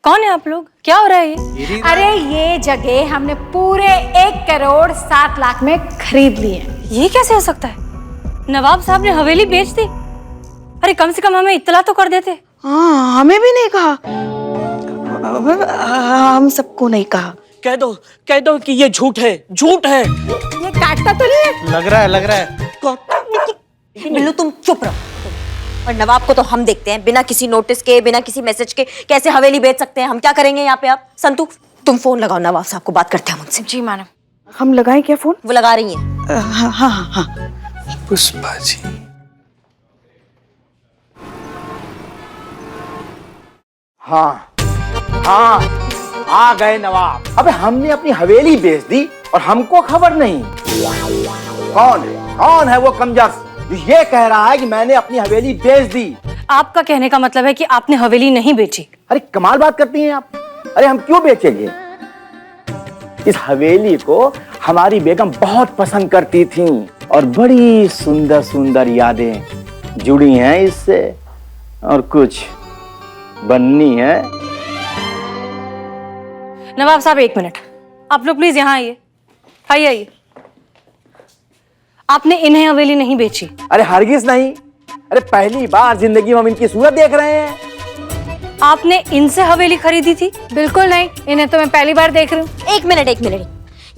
कौन है आप लोग? क्या हो रहा है ये? अरे ये जगह हमने पूरे 1,07,00,000 में खरीद ली है। ये कैसे हो सकता है? नवाब साहब ने हवेली बेच दी? अरे कम से कम हमें इत्तला तो कर देते। हाँ, हमें भी नहीं कहा। हम सबको नहीं कहा। कह दो कि ये झूठ है, झूठ है। ये काटता तो नहीं है? लग रहा है। बिल्लू तुम चुप रहो। और नवाब को तो हम देखते हैं, बिना किसी नोटिस के, बिना किसी मैसेज के कैसे हवेली बेच सकते हैं। हम क्या करेंगे यहाँ पे? आप संतू तुम फोन लगाओ, नवाब साहब को बात करते हैं उनसे। जी मैडम। हम लगाएं क्या फोन? वो लगा रही हैं। हाँ हाँ हाँ। पुष्पा जी, हाँ आ गए नवाब। अबे हमने अपनी हवेली बेच दी और हमको खबर नहीं। कौन है वो कमजस जो ये कह रहा है कि मैंने अपनी हवेली बेच दी? आपका कहने का मतलब है कि आपने हवेली नहीं बेची? अरे कमाल बात करती हैं आप। अरे हम क्यों बेचेंगे? इस हवेली को हमारी बेगम बहुत पसंद करती थी और बड़ी सुंदर सुंदर यादें जुड़ी हैं इससे, और कुछ बननी है। नवाब साहब एक मिनट, आप लोग प्लीज यहाँ आइए। आइए। आपने इन्हें हवेली नहीं बेची? अरे हरगिज नहीं। अरे पहली बार जिंदगी में हम इनकी सूरत देख रहे हैं। आपने इनसे हवेली खरीदी थी? बिल्कुल नहीं, इन्हें तो मैं पहली बार देख रही हूँ। एक मिनट।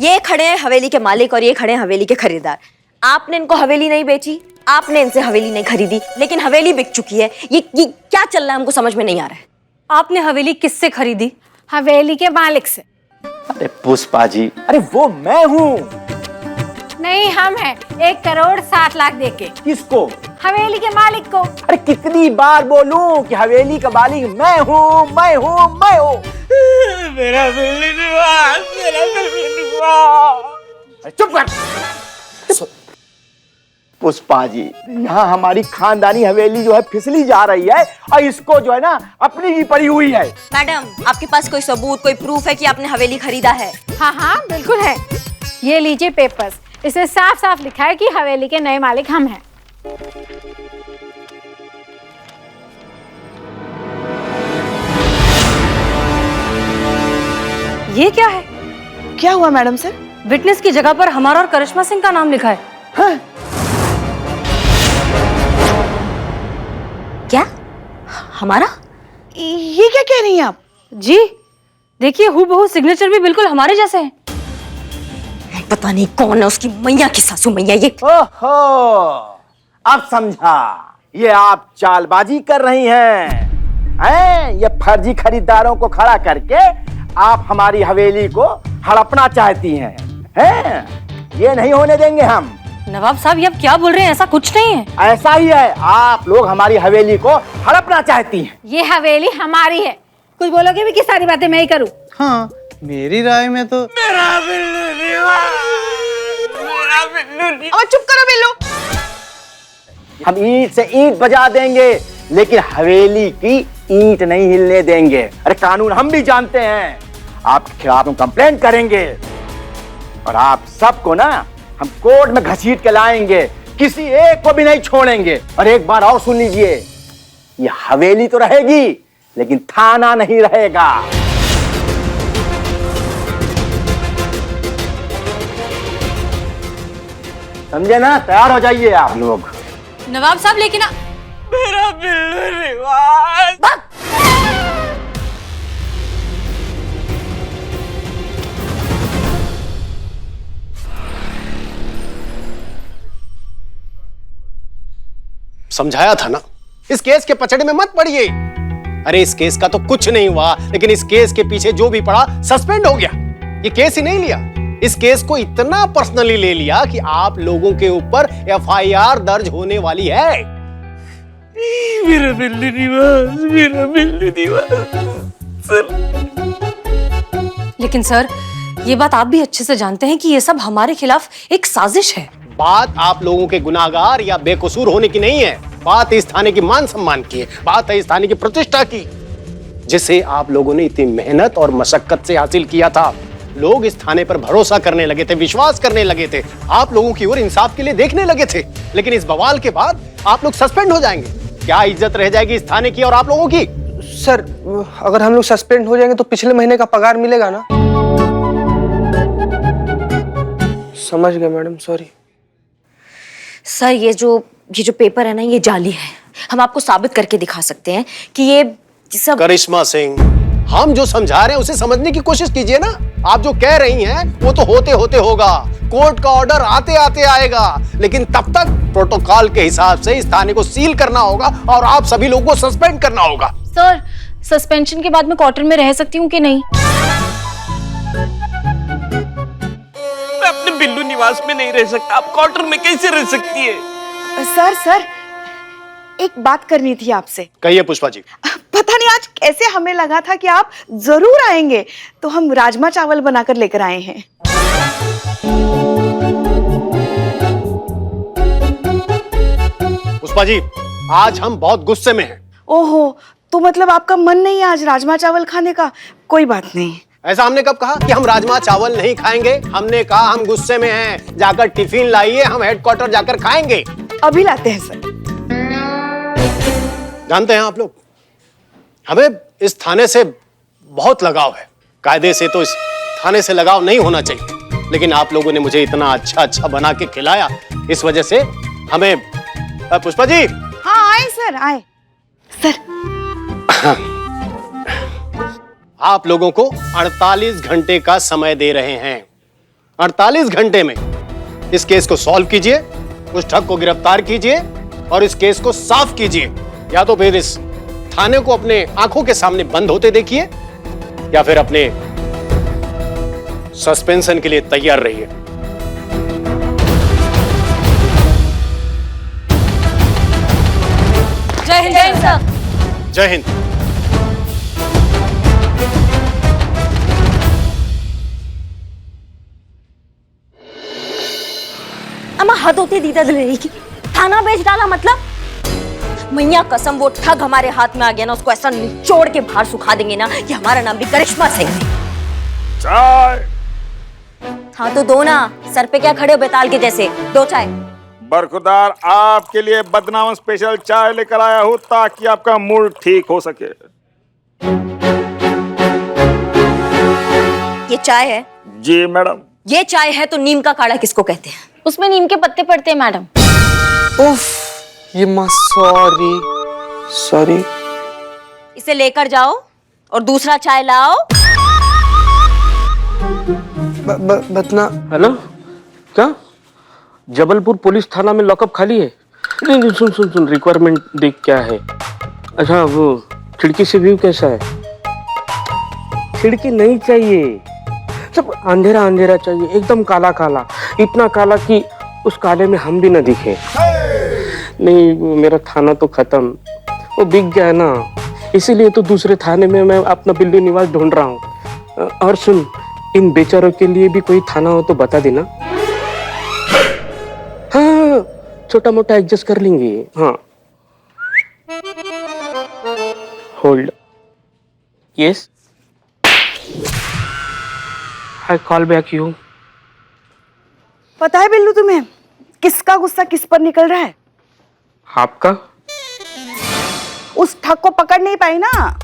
ये खड़े हैं हवेली के मालिक और ये खड़े हैं हवेली के खरीदार। आपने इनको हवेली नहीं बेची, आपने इनसे हवेली नहीं खरीदी, लेकिन हवेली बिक चुकी है। ये क्या चल रहा है हमको समझ में नहीं आ रहा है। आपने हवेली किससे खरीदी? हवेली के मालिक से। अरे पुष्पा जी, अरे वो मैं हूँ। नहीं, हम हैं 1,07,00,000 देके। किसको? हवेली के मालिक को। अरे कितनी बार बोलूं कि हवेली का मालिक मैं हूँ। मेरा बिल्ली निवास, मेरा बिल्ली निवास। चुप कर। पुष्पा जी, यहाँ हमारी खानदानी हवेली जो है फिसली जा रही है और इसको जो है ना अपनी ही पड़ी हुई है। मैडम, आपके पास कोई सबूत, कोई प्रूफ है कि आपने हवेली खरीदा है? हाँ बिल्कुल है। ये लीजिए पेपर्स, इसमें साफ साफ लिखा है कि हवेली के नए मालिक हम हैं। ये क्या है? क्या हुआ मैडम सर? विटनेस की जगह पर हमारा और करिश्मा सिंह का नाम लिखा है। हाँ? क्या? हमारा? ये क्या कह रही हैं आप? जी देखिए, हूबहू सिग्नेचर भी बिल्कुल हमारे जैसे हैं। पता नहीं कौन है उसकी मैया की सासू मैया ये। ओहो, अब समझा। ये आप चालबाजी कर रही हैं। ये फर्जी खरीदारों को खड़ा करके आप हमारी हवेली को हड़पना चाहती हैं। ये नहीं होने देंगे हम। नवाब साहब, ये आप क्या बोल रहे हैं? ऐसा कुछ नहीं है। ऐसा ही है, आप लोग हमारी हवेली को हड़पना चाहती हैं। ये हवेली हमारी है। कुछ बोलोगे भी कि सारी बातें मैं ही करूं? हाँ मेरी राय में तो मेरा बिल्ली निवास, मेरा बिल्ली निवास। अब चुप करो बिल्लू। हम ईंट से ईंट बजा देंगे, लेकिन हवेली की ईंट नहीं हिलने देंगे। अरे कानून हम भी जानते हैं। आपके खिलाफ हम कंप्लेंट करेंगे और आप सबको ना हम कोर्ट में घसीट के लाएंगे। किसी एक को भी नहीं छोड़ेंगे। और एक बार और सुन लीजिए, ये हवेली तो रहेगी लेकिन थाना नहीं रहेगा। समझे ना? तैयार हो जाइए आप लोग। नवाब साहब लेकिन मेरा बिल्ली निवास। समझाया था ना, इस केस के पचड़े में मत पड़िए। अरे इस केस का तो कुछ नहीं हुआ, लेकिन इस केस के पीछे जो भी पड़ा सस्पेंड हो गया। ये केस ही नहीं लिया, इस केस को इतना पर्सनली ले लिया कि आप लोगों के ऊपर एफआईआर दर्ज होने वाली है। मेरा बिल्ली निवास, मेरा बिल्ली निवास। लेकिन सर, ये बात आप भी अच्छे से जानते हैं कि ये सब हमारे खिलाफ एक साजिश है। बात आप लोगों के गुनाहगार या बेकसूर होने की नहीं है, बात इस थाने की मान सम्मान की है, बात है इस थाने की प्रतिष्ठा की, जिसे आप लोगों ने इतनी मेहनत और मशक्कत से हासिल किया था। लोग इस थाने पर भरोसा करने लगे थे, विश्वास करने लगे थे, आप लोगों की ओर इंसाफ के लिए देखने लगे थे। लेकिन इस बवाल के बाद आप लोग सस्पेंड हो जाएंगे। क्या इज्जत रह जाएगी इस थाने की और आप लोगों की? सर, अगर हम लोग सस्पेंड हो जाएंगे तो पिछले महीने का पगार मिलेगा ना? समझ गए मैडम, सॉरी। सर ये जो पेपर है ना, ये जाली है। हम आपको साबित करके दिखा सकते हैं कि ये सब। करिश्मा सिंह, हम जो समझा रहे हैं उसे समझने की कोशिश कीजिए ना। आप जो कह रही हैं वो तो होते होते होगा, कोर्ट का ऑर्डर आते आते आएगा, लेकिन तब तक प्रोटोकॉल के हिसाब से इस थाने को सील करना होगा और आप सभी लोगों को सस्पेंड करना होगा। सर, सस्पेंशन के बाद मैं क्वार्टर में रह सकती हूँ कि नहीं? मैं अपने बिल्लू निवास में नहीं रह सकता, आप क्वार्टर में कैसे रह सकती है? सर, एक बात करनी थी आपसे। कहिए पुष्पा जी। पता नहीं आज कैसे हमें लगा था कि आप जरूर आएंगे, तो हम राजमा चावल बनाकर लेकर आए हैं। पुष्पा जी, आज हम बहुत गुस्से में हैं। ओहो, तो मतलब आपका मन नहीं है आज राजमा चावल खाने का? कोई बात नहीं। ऐसा हमने कब कहा कि हम राजमा चावल नहीं खाएंगे? हमने कहा हम गुस्से में हैं, जाकर टिफिन लाइए, हम हेडक्वार्टर जाकर खाएंगे। अभी लाते हैं सर। जानते हैं आप लोग, हमें इस थाने से बहुत लगाव है। कायदे से तो इस थाने से लगाव नहीं होना चाहिए, लेकिन आप लोगों ने मुझे इतना अच्छा बना के खिलाया, इस वजह से हमें। पुष्पा जी। हाँ आए सर, आए सर। आप लोगों को 48 घंटे का समय दे रहे हैं। 48 घंटे में इस केस को सॉल्व कीजिए, उस ठग को गिरफ्तार कीजिए और इस केस को साफ कीजिए, या तो फिर इस थाने को अपने आंखों के सामने बंद होते देखिए, या फिर अपने सस्पेंशन के लिए तैयार रहिए। जय हिंद सर। जय हिंद। अम्मा हद होती दीदा दिलेरी की, थाना बेच डाला मतलब? मैया कसम, वो ठग हमारे हाथ में आ गया ना, उसको ऐसा निचोड़ के बाहर सुखा देंगे ना कि हमारा नाम भी करिश्मा सिंह है। चाय। हाँ तो दो ना, सर पे क्या खड़े हो बेताल के जैसे? दो चाय। बरखुदार, आपके लिए बदनाम स्पेशल चाय लेकर आया हूँ ताकि आपका मूड ठीक हो सके। ये चाय है? जी मैडम। ये चाय है तो नीम का काढ़ा किसको कहते हैं? उसमें नीम के पत्ते पड़ते हैं मैडम। उफ, ये माँ, सॉरी। इसे लेकर जाओ और दूसरा चाय लाओ। बतना। हेलो, क्या जबलपुर पुलिस थाना में लॉकअप खाली है? नहीं, सुन, रिक्वायरमेंट देख क्या है। अच्छा, वो खिड़की से व्यू कैसा है? खिड़की नहीं चाहिए, सब अंधेरा चाहिए, एकदम काला, इतना काला कि उस काले में हम भी न दिखे। नहीं, मेरा थाना तो खत्म, वो बिक गया ना, इसीलिए तो दूसरे थाने में मैं अपना बिल्लू निवास ढूंढ रहा हूँ। और सुन, इन बेचारों के लिए भी कोई थाना हो तो बता देना। हाँ, छोटा मोटा एडजस्ट कर लेंगे। हाँ, hold. Yes, I call back you. पता है बिल्लू तुम्हें किसका गुस्सा किस पर निकल रहा है? आपका? उस ठग को पकड़ नहीं पाई ना,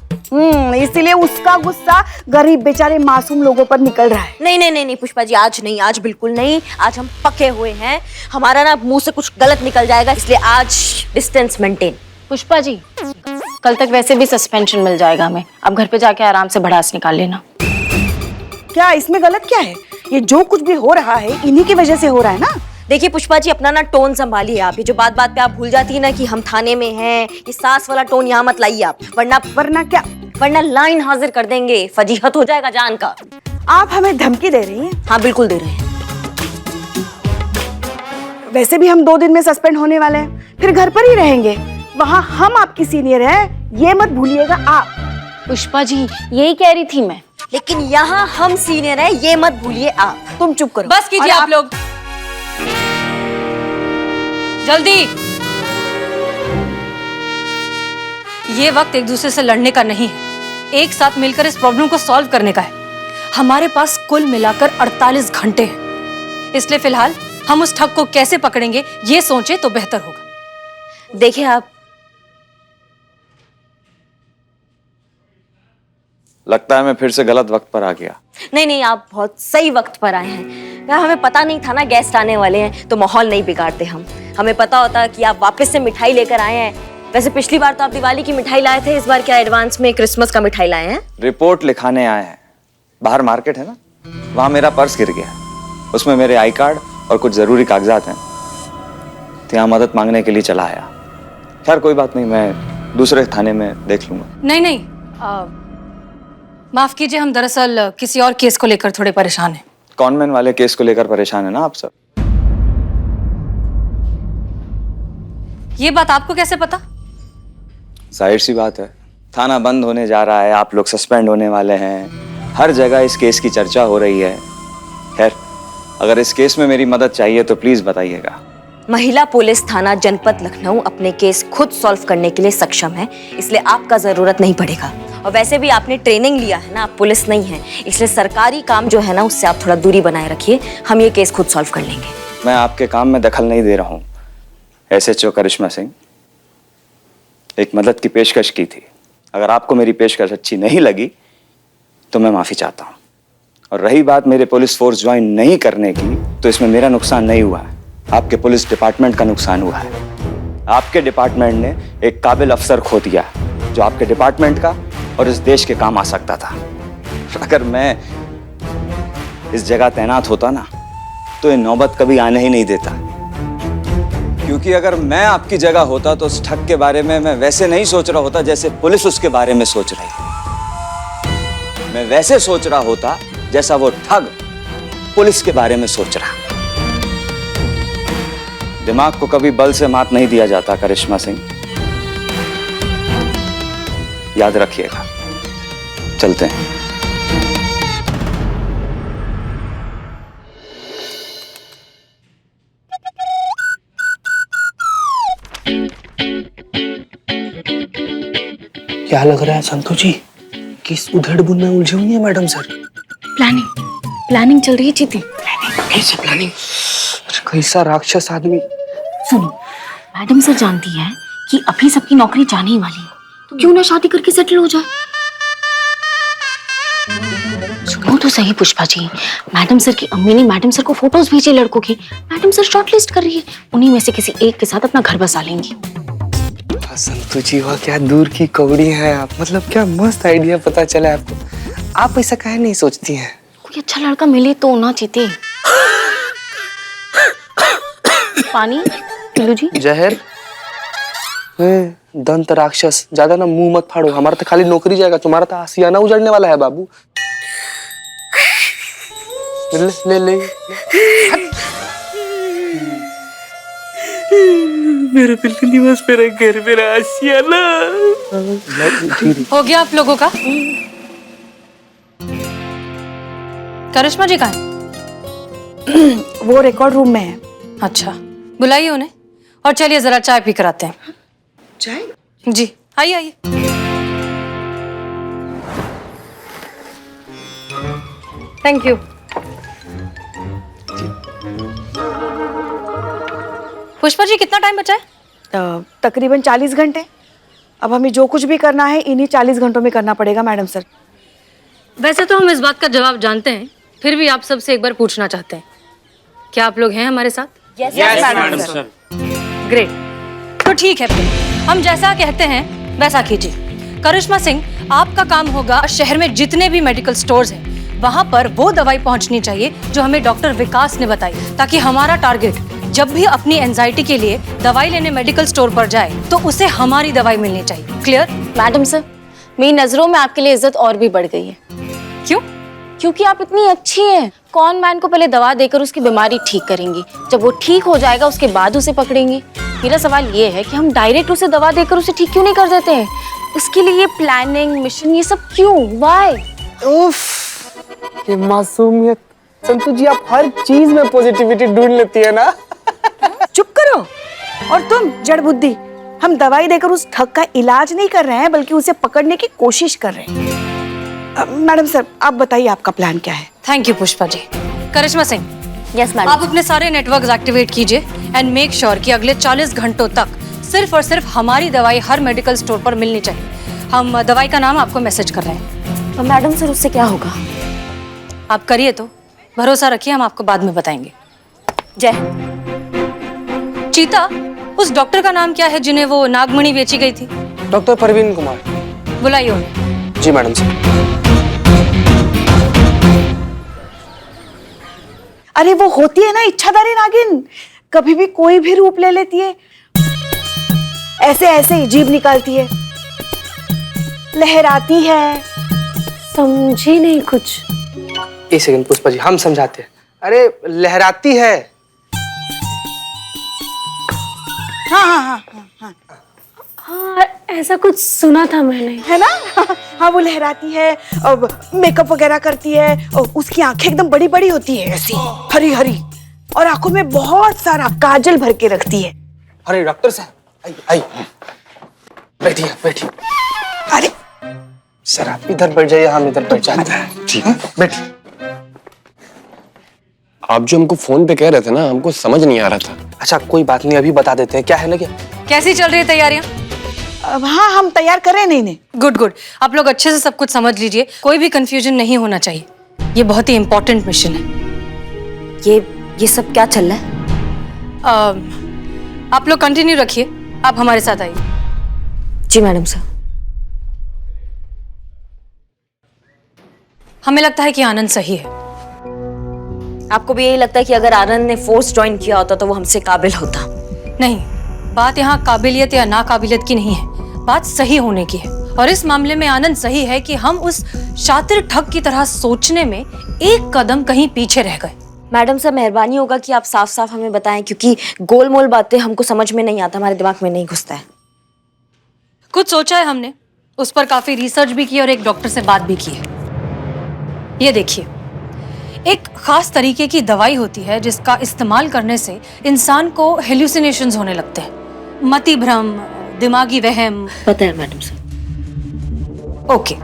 इसीलिए उसका गुस्सा गरीब बेचारे मासूम लोगों पर निकल रहा है। नहीं पुष्पा जी, आज नहीं, आज बिल्कुल नहीं। आज हम पके हुए हैं, हमारा ना मुंह से कुछ गलत निकल जाएगा, इसलिए आज डिस्टेंस मेंटेन। पुष्पा जी, कल तक वैसे भी सस्पेंशन मिल जाएगा हमें, अब घर पे जाके आराम से भड़ास निकाल लेना। क्या इसमें गलत क्या है? ये जो कुछ भी हो रहा है इन्हीं की वजह से हो रहा है ना। देखिए पुष्पा जी, अपना ना टोन संभालिए आप। ये जो बात पे आप भूल जाती है ना कि हम थाने में हैं, ये सास वाला टोन यहाँ मत लाइए आप, वरना लाइन हाजिर कर देंगे, फजीहत हो जाएगा जान का। आप हमें धमकी दे रही हैं? हाँ बिल्कुल दे रहे हैं। वैसे भी हम 2 दिन में सस्पेंड होने वाले हैं, फिर घर पर ही रहेंगे, वहाँ हम आपकी सीनियर हैं, ये मत भूलिएगा आप। पुष्पा जी, यही कह रही थी मैं। लेकिन यहाँ हम सीनियर हैं, ये मत भूलिए आप। तुम चुप करो। बस कीजिए आप लोग, जल्दी। ये वक्त एक दूसरे से लड़ने का नहीं है, एक साथ मिलकर इस प्रॉब्लम को सॉल्व करने का है। हमारे पास कुल मिलाकर 48 घंटे हैं, इसलिए फिलहाल हम उस ठग को कैसे पकड़ेंगे ये सोचें तो बेहतर होगा। देखिए आप, लगता है मैं फिर से गलत वक्त पर आ गया। नहीं नहीं, आप बहुत सही वक्त पर आए हैं यार। हमें पता नहीं था ना गेस्ट आने वाले हैं, तो माहौल नहीं बिगाड़ते हम। हमें पता होता कि आप वापस से मिठाई लेकर आए हैं। वैसे पिछली बार तो आप दिवाली की मिठाई लाए थे, इस बार क्या एडवांस में क्रिसमस का मिठाई लाए हैं? रिपोर्ट लिखाने आए हैं। बाहर मार्केट है ना, वहां मेरा पर्स गिर गया। उसमें मेरे आई कार्ड और कुछ जरूरी कागजात हैं, तो यहाँ मदद मांगने के लिए चला आया। खैर कोई बात नहीं, मैं दूसरे थाने में देख लूंगा। नहीं नहीं, माफ कीजिए, हम दरअसल किसी और केस को लेकर थोड़े परेशान हैं। कॉनवेंट वाले केस को लेकर परेशान है ना आप सब? ये बात आपको कैसे पता? जाहिर सी बात है, थाना बंद होने जा रहा है, आप लोग सस्पेंड होने वाले हैं, हर जगह इस केस की चर्चा हो रही है। खैर, अगर इस केस में मेरी मदद चाहिए तो प्लीज बताइएगा। महिला पुलिस थाना जनपद लखनऊ अपने केस खुद सॉल्व करने के लिए सक्षम है, इसलिए आपका जरूरत नहीं पड़ेगा। और वैसे भी आपने ट्रेनिंग लिया है ना, आप पुलिस नहीं है, इसलिए सरकारी काम जो है ना उससे आप थोड़ा दूरी बनाए रखिए। हम ये केस खुद सॉल्व कर लेंगे। मैं आपके काम में दखल नहीं दे रहा हूँ। SHO करिश्मा सिंह, एक मदद की पेशकश की थी। अगर आपको मेरी पेशकश अच्छी नहीं लगी तो मैं माफी चाहता हूँ। और रही बात मेरे पुलिस फोर्स ज्वाइन नहीं करने की, तो इसमें मेरा नुकसान नहीं हुआ है, आपके पुलिस डिपार्टमेंट का नुकसान हुआ है। आपके डिपार्टमेंट ने एक काबिल अफसर खो दिया जो आपके डिपार्टमेंट का और इस देश के काम आ सकता था। अगर मैं इस जगह तैनात होता ना, तो ये नौबत कभी आने ही नहीं देता। क्योंकि अगर मैं आपकी जगह होता तो उस ठग के बारे में मैं वैसे नहीं सोच रहा होता जैसे पुलिस उसके बारे में सोच रही है। मैं वैसे सोच रहा होता जैसा वो ठग पुलिस के बारे में सोच रहा। दिमाग को कभी बल से मात नहीं दिया जाता करिश्मा सिंह, याद रखिएगा। चलते हैं। क्या लग रहा है संतोष जी, किस उधेड़-बुन में उलझे हुई है मैडम सर? प्लानिंग चल रही है चीती। कैसी प्लानिंग? कैसा राक्षस आदमी। सुनो, मैडम सर जानती है कि अभी सबकी नौकरी जाने ही वाली है, तो क्यों ना शादी करके सेटल हो जाए। सुनो तो सही पुष्पा जी, मैडम सर की अम्मी ने मैडम सर को फोटोज भेजे लड़कों की। मैडम सर शॉर्टलिस्ट कर रही है, उन्हीं में से किसी एक के साथ अपना घर बसा लेंगी। संतोष जी, वह क्या दूर की कौड़ी है आप, मतलब क्या मस्त आइडिया पता चला आपको। आप ऐसा काहे नहीं सोचती हैं? कोई अच्छा लड़का मिले तो ना चीते। पानी पिल्लू जी। जहर। दंत राक्षस, ज्यादा ना मुंह मत फाड़ो, हमारा तो खाली नौकरी जाएगा, तुम्हारा तो आसियाना उजड़ने वाला है बाबू। ले ले, ले। मेरा बिल्कुल निवास, मेरा घर, मेरा आशियाना। हो गया आप लोगों का? करिश्मा जी कहाँ है? वो रिकॉर्ड रूम में है। अच्छा, बुलाइए उन्हें और चलिए जरा चाय पी कर आते हैं। चाय? जी आइए आइए। Thank you. पुष्पा जी, कितना टाइम बचा है? तकरीबन 40 घंटे। अब हमें जो कुछ भी करना है इन्हीं 40 घंटों में करना पड़ेगा मैडम सर। वैसे तो हम इस बात का जवाब जानते हैं, फिर भी आप सबसे एक बार पूछना चाहते हैं, क्या आप लोग हैं हमारे साथ? Yes madam sir. ग्रेट, तो ठीक है, फिर हम जैसा कहते हैं वैसा कीजिए। करिश्मा सिंह, आपका काम होगा शहर में जितने भी मेडिकल स्टोर्स हैं वहां पर वो दवाई पहुंचनी चाहिए जो हमें डॉक्टर विकास ने बताई, ताकि हमारा टारगेट जब भी अपनी एंजाइटी के लिए दवाई लेने मेडिकल स्टोर पर जाए तो उसे हमारी दवाई मिलनी चाहिए। क्लियर? मैडम सर, मेरी नजरों में आपके लिए इज्जत और भी बढ़ गई है। क्यों? क्योंकि आप इतनी अच्छी हैं। कौन मैन को पहले दवा देकर उसकी बीमारी ठीक करेंगी, जब वो ठीक हो जाएगा उसके बाद उसे पकड़ेंगी। मेरा सवाल ये है कि हम डायरेक्ट उसे दवा देकर उसे ठीक क्यों नहीं कर देते हैं? उसके लिए ये प्लानिंग, मिशन, ये सब क्यों? व्हाई? उफ, ये मासूमियत। संतोष जी, आप हर चीज में पॉजिटिविटी ढूंढ लेती है ना। चुप करो। और तुम जड़ बुद्धि, हम दवाई देकर उस ठग का इलाज नहीं कर रहे हैं, बल्कि उसे पकड़ने की कोशिश कर रहे हैं। मैडम सर, आप बताइए आपका प्लान क्या है? Thank you Pushpa ji. Karishma Singh, yes madam. आप अपने सारे नेटवर्क्स एक्टिवेट कीजिए एंड मेक श्योर कि अगले 40 घंटों तक सिर्फ और सिर्फ हमारी दवाई हर मेडिकल स्टोर पर मिलनी चाहिए। हम दवाई का नाम आपको मैसेज कर रहे हैं। तो मैडम सर उससे क्या होगा? आप करिए तो, भरोसा रखिए, हम आपको बाद में बताएंगे। जय। चीता, उस डॉक्टर का नाम क्या है जिन्हें वो नागमणि बेची गई थी? डॉक्टर परवीन कुमार। बुलाइए उन्हें। जी मैडम सर। अरे वो होती है ना इच्छाधारी नागिन, कभी भी कोई भी रूप ले लेती है, ऐसे ऐसे ही जीभ निकालती है, लहराती है। समझी नहीं कुछ। एक सेकंड पुष्पा जी, हम समझाते हैं। अरे लहराती है। हाँ हाँ हाँ हाँ हाँ हाँ, ऐसा कुछ सुना था मैंने, है ना। हाँ वो लहराती है और मेकअप वगैरह करती है और उसकी आंखें एकदम बड़ी बड़ी होती है, ऐसी हरी हरी, और आंखों में बहुत सारा काजल भर के रखती है। अरे डॉक्टर साहब आई बैठिए बैठिए। अरे सर आप इधर बैठ जाइए, हम इधर बैठ जाते हैं। ठीक है। बैठिए। आप जो हमको फोन पे कह रहे थे ना, हमको समझ नहीं आ रहा था। अच्छा कोई बात नहीं, अभी बता देते हैं। क्या है ना, क्या कैसी चल रही है तैयारियां? हाँ हम तैयार कर रहे हैं। नहीं गुड गुड, आप लोग अच्छे से सब कुछ समझ लीजिए, कोई भी कंफ्यूजन नहीं होना चाहिए। ये बहुत ही इंपॉर्टेंट मिशन है। ये सब क्या चल रहा है? आप लोग कंटिन्यू रखिए, आप हमारे साथ आइए। जी मैडम सर। हमें लगता है कि आनंद सही है। आपको भी यही लगता है कि अगर आनंद ने फोर्स ज्वाइन किया होता तो वो हमसे काबिल होता? नहीं, बात यहाँ काबिलियत या नाकाबिलियत की नहीं है, बात सही होने की है। और इस मामले में आनंद सही है कि हम उस शातिर ठग की तरह सोचने में एक कदम कहीं पीछे रह गए। मैडम सर मेहरबानी होगा कि आप साफ साफ हमें बताएं, क्योंकि गोलमोल बातें हमको समझ में नहीं आता, हमारे दिमाग में नहीं घुसता है। कुछ सोचा है हमने, उस पर काफी रिसर्च भी की और एक डॉक्टर से बात भी की है। ये देखिए, एक खास तरीके की दवाई होती है जिसका इस्तेमाल करने से इंसान को हेल्यूसिनेशंस होने लगते हैं, मति भ्रम, दिमागी वहम। पता है मैडम सर। ओके,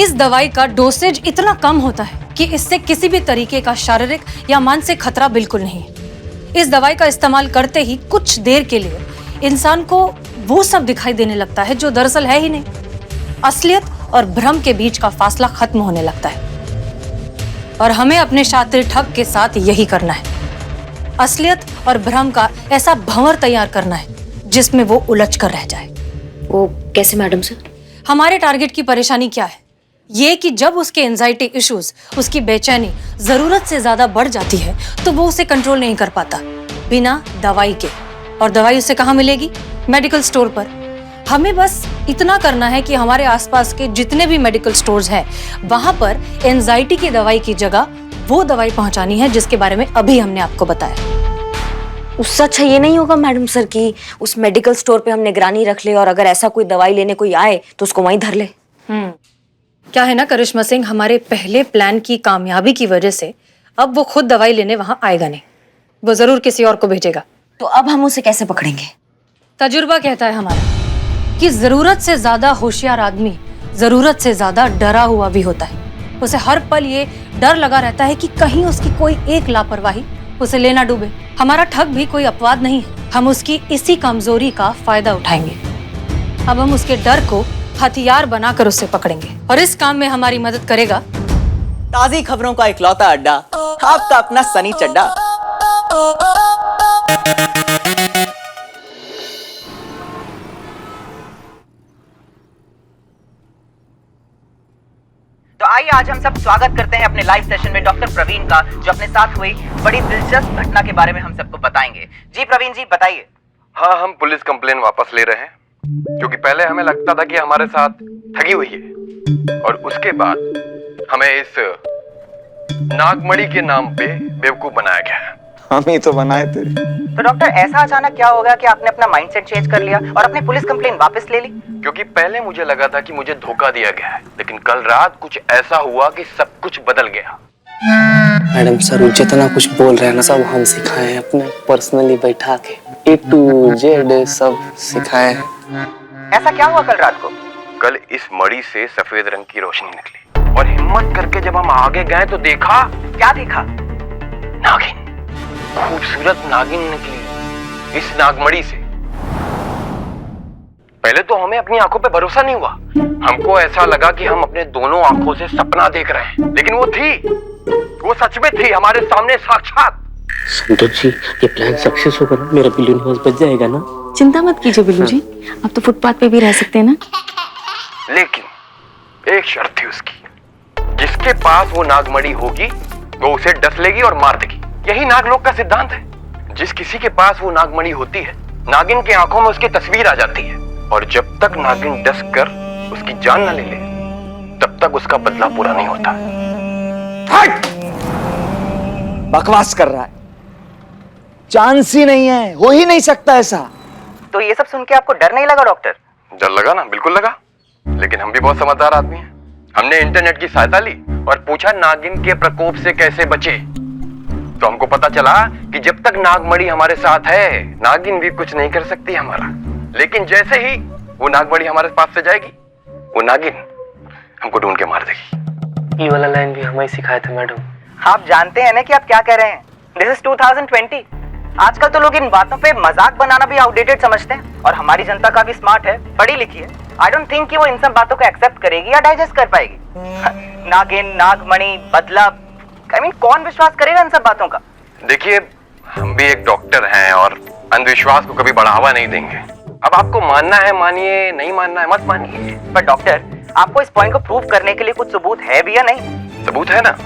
इस दवाई का डोसेज इतना कम होता है कि इससे किसी भी तरीके का शारीरिक या मानसिक खतरा बिल्कुल नहीं है। इस दवाई का इस्तेमाल करते ही कुछ देर के लिए इंसान को वो सब दिखाई देने लगता है जो दरअसल है ही नहीं। असलियत और भ्रम के बीच का फासला खत्म होने लगता है। और हमें अपने शातिर ठग के साथ यही करना है, असलियत और भ्रम का ऐसा भंवर तैयार करना है जिसमें वो उलझ कर रह जाए। वो कैसे मैडम सर? हमारे टारगेट की परेशानी क्या है? ये कि जब उसके एंजाइटी इश्यूज, उसकी बेचैनी जरूरत से ज्यादा बढ़ जाती है तो वो उसे कंट्रोल नहीं कर पाता बिना दवाई के। और दवाई उसे कहाँ मिलेगी? मेडिकल स्टोर पर। हमें बस इतना करना है कि हमारे आसपास के जितने भी मेडिकल स्टोर्स हैं वहां पर एंजाइटी की दवाई की जगह वो दवाई पहुंचानी है जिसके बारे में अभी हमने आपको बताया। उससे अच्छा ये नहीं होगा मैडम सर कि उस मेडिकल स्टोर पे हम निगरानी रख ले और अगर ऐसा कोई दवाई लेने कोई आए तो उसको वहीं धर ले? क्या है ना करिश्मा सिंह, हमारे पहले प्लान की कामयाबी की वजह से अब वो खुद दवाई लेने वहां आएगा नहीं, वो जरूर किसी और को भेजेगा। तो अब हम उसे कैसे पकड़ेंगे? तजुर्बा कहता है हमारा कि जरूरत से ज्यादा होशियार आदमी जरूरत से ज्यादा डरा हुआ भी होता है। उसे हर पल ये डर लगा रहता है कि कहीं उसकी कोई एक लापरवाही उसे लेना डूबे। हमारा ठग भी कोई अपवाद नहीं है, हम उसकी इसी कमजोरी का फायदा उठाएंगे। अब हम उसके डर को हथियार बनाकर उसे पकड़ेंगे और इस काम में हमारी मदद करेगा ताजी खबरों का इकलौता अड्डा, आपका अपना सनी चड्डा। तो आइए आज हम सब स्वागत करते हैं अपने लाइव सेशन में डॉक्टर प्रवीण का, जो अपने साथ हुई बड़ी दिलचस्प घटना के बारे में हम सबको बताएंगे। जी प्रवीण जी बताइए। हाँ, हम पुलिस कंप्लेन वापस ले रहे हैं क्योंकि पहले हमें लगता था कि हमारे साथ ठगी हुई है और उसके बाद हमें इस नागमणि के नाम पे बेवकूफ बनाया गया है। हम ही तो बनाए थे। तो डॉक्टर ऐसा अचानक क्या हो गया कि आपने अपना माइंडसेट चेंज कर लिया और अपनी पुलिस कंप्लेन वापस ले ली? क्योंकि पहले मुझे लगा था कि मुझे धोखा दिया गया है, लेकिन कल रात कुछ ऐसा हुआ कि सब कुछ बदल गया। मैडम सर जितना कुछ बोल रहे हैं ना सब हम सिखाए हैं, अपने पर्सनली बैठा के A to Z सब सिखाए हैं। ऐसा क्या हुआ कल रात को? कल इस मणि से सफेद रंग की रोशनी निकली और हिम्मत करके जब हम आगे गए तो देखा। क्या देखा? नागिन, खूबसूरत नागिन निकली इस नागमणि से। पहले तो हमें अपनी आंखों पे भरोसा नहीं हुआ। हमको ऐसा लगा कि हम अपने दोनों आंखों से सपना देख रहे हैं, लेकिन वो सच में थी हमारे सामने साक्षात। संतोष जी, ये प्लान सक्सेस होगा ना? मेरा बिल्लू निवास बच जाएगा ना? चिंता मत कीजिए बिल्लू जी, आप तो फुटपाथ पे भी रह सकते हैं ना। लेकिन एक शर्त थी उसकी, जिसके पास वो नागमणि होगी वो उसे डस लेगी और मार देगी। यही नागलोक का सिद्धांत है। जिस किसी के पास वो नागमणि होती है, नागिन की आंखों में उसकी तस्वीर आ जाती है, और जब तक नागिन डस कर उसकी जान न ले ले, तब तक उसका बदला पूरा नहीं होता। बकवास कर रहा है, चांस ही नहीं है, हो ही नहीं सकता ऐसा। तो ये सब सुन के आपको डर नहीं लगा डॉक्टर? डर लगा ना, बिल्कुल लगा, लेकिन हम भी बहुत समझदार आदमी हैं। हमने इंटरनेट की सहायता ली और पूछा नागिन के प्रकोप से कैसे बचे। तो हमको पता चला कि जब तक नागमणि हमारे साथ है, नागिन भी कुछ नहीं कर सकती हमारा। लेकिन जैसे ही वो नागमणि हमारे पास से जाएगी, वो नागिन हमको ढूंढ के मार देगी। ये वाला लाइन भी हमें सिखाया था मैडम। आप जानते हैं ना कि आप क्या कह रहे हैं? This is 2020। आजकल तो लोग इन बातों पे मजाक बनाना भी आउटडेटेड समझते हैं, और हमारी जनता का भी स्मार्ट है, पढ़ी लिखी है। आई डोंट थिंक कि वो इन सब बातों को एक्सेप्ट करेगी या डाइजेस्ट कर पाएगी। नागिन, नागमणि, बदला, आई मीन कौन विश्वास करेगा इन सब बातों का? देखिए, हम भी एक डॉक्टर हैं और अंधविश्वास को कभी बढ़ावा नहीं देंगे। अब आपको मानना है मानिए, नहीं मानना है मत मानिए। पर डॉक्टर, आपको इस पॉइंट को प्रूव करने के लिए कुछ सबूत है भी या नहीं? सबूत है ना,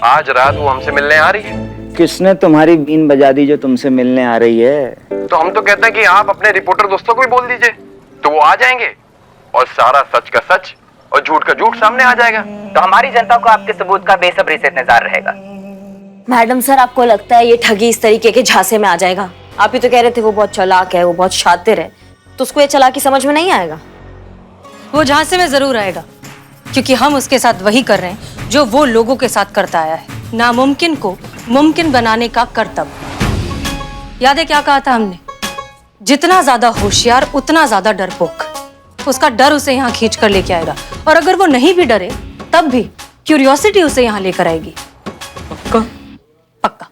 आज रात वो हमसे मिलने आ रही है। किसने तुम्हारी बीन बजा दी जो तुमसे मिलने आ रही है? तो हम तो कहते हैं कि आप अपने रिपोर्टर दोस्तों को भी बोल दीजिए, तो वो आ जाएंगे और सारा सच का सच और झूठ का झूठ सामने आ जाएगा। तो हमारी जनता को आपके सबूत का बेसब्री से इंतजार रहेगा। मैडम सर, आपको लगता है ये ठगी इस तरीके के झांसे में आ जाएगा? आप ही तो कह रहे थे वो बहुत चालाक है, वो बहुत शातिर है, तो उसको ये चालाकी समझ में नहीं आएगा? वो झांसे में जरूर आएगा, क्योंकि हम उसके साथ वही कर रहे हैं जो वो लोगों के साथ करता आया है, नामुमकिन को मुमकिन बनाने का कर्तव्य। याद है क्या कहा था हमने? जितना ज्यादा होशियार उतना ज्यादा डरपोक। उसका डर उसे यहाँ खींच कर लेके आएगा, और अगर वो नहीं भी डरे तब भी क्यूरियोसिटी उसे यहाँ लेकर आएगी। पक्का? पक्का।